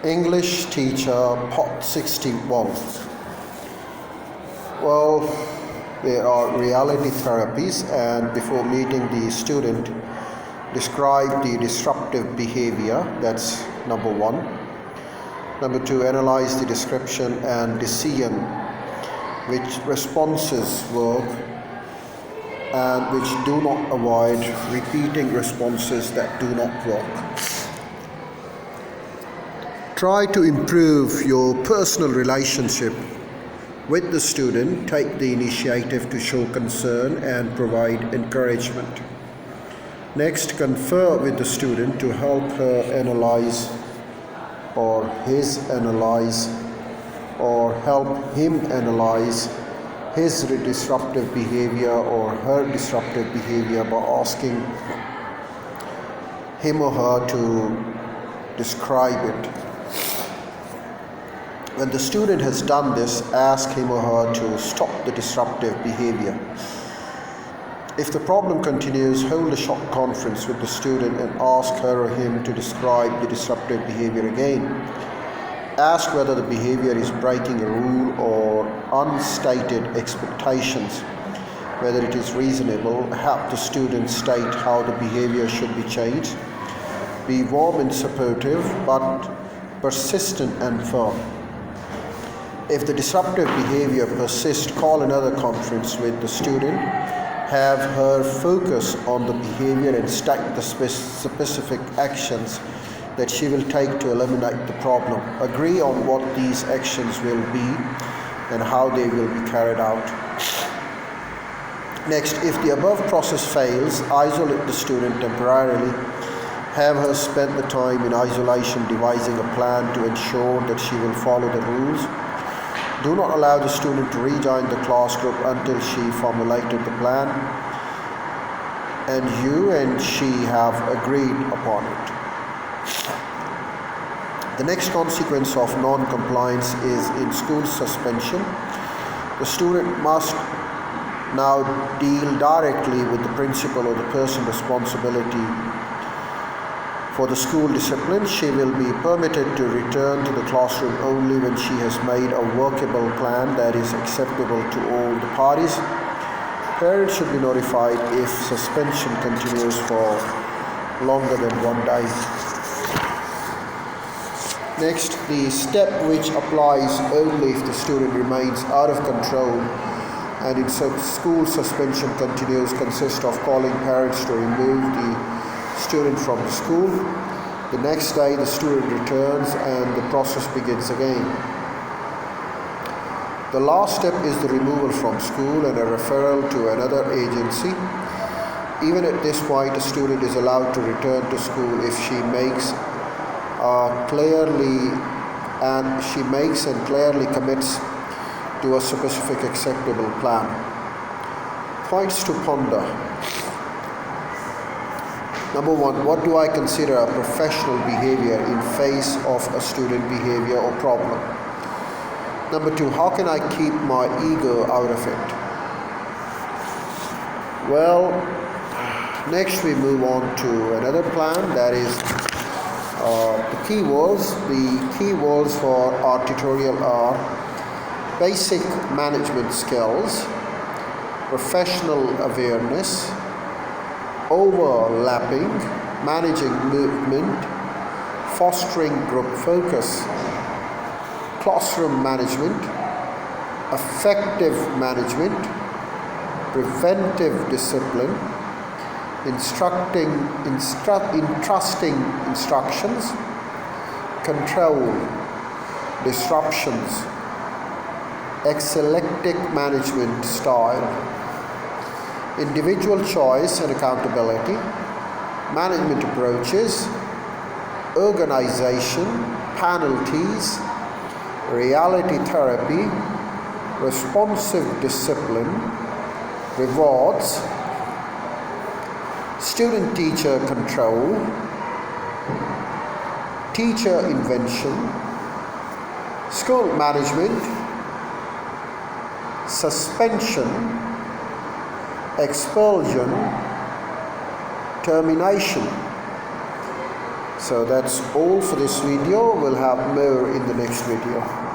English teacher Pot 61. Well, there are reality therapies, and before meeting the student, describe the disruptive behavior. That's number one. Number two, analyze the description and decision which responses work and which do not, avoid repeating responses that do not work. Try to improve your personal relationship with the student. Take the initiative to show concern and provide encouragement. Next, confer with the student to help her analyze or help him analyze his disruptive behavior or her disruptive behavior by asking him or her to describe it. When the student has done this, ask him or her to stop the disruptive behavior. If the problem continues, hold a short conference with the student and ask her or him to describe the disruptive behavior again. Ask whether the behavior is breaking a rule or unstated expectations, whether it is reasonable. Help the student state how the behavior should be changed. Be warm and supportive, but persistent and firm. If the disruptive behavior persists, call another conference with the student. Have her focus on the behavior and state the specific actions that she will take to eliminate the problem. Agree on what these actions will be and how they will be carried out. Next, if the above process fails, isolate the student temporarily. Have her spend the time in isolation devising a plan to ensure that she will follow the rules. Do not allow the student to rejoin the class group until she formulated the plan and you and she have agreed upon it. The next consequence of non-compliance is in school suspension. The student must now deal directly with the principal or the person responsibility for the school discipline. She will be permitted to return to the classroom only when she has made a workable plan that is acceptable to all the parties. Parents should be notified if suspension continues for longer than 1 day. Next, the step which applies only if the student remains out of control and in school suspension continues consists of calling parents to remove the student from the school. The next day the student returns and the process begins again. The last step is the removal from school and a referral to another agency. Even at this point, a student is allowed to return to school if she makes and clearly commits to a specific acceptable plan. Points to ponder. Number one, what do I consider a professional behavior in face of a student behavior or problem? Number two, how can I keep my ego out of it? Well, next we move on to another plan, that is the key words. The key words for our tutorial are basic management skills, professional awareness, overlapping, managing movement, fostering group focus, classroom management, effective management, preventive discipline, entrusting instructions, control, disruptions, eclectic management style, individual choice and accountability, management approaches, organization, penalties, reality therapy, responsive discipline, rewards, student-teacher control, teacher invention, school management, suspension, expulsion, termination, So that's all for this video. We'll have more in the next video.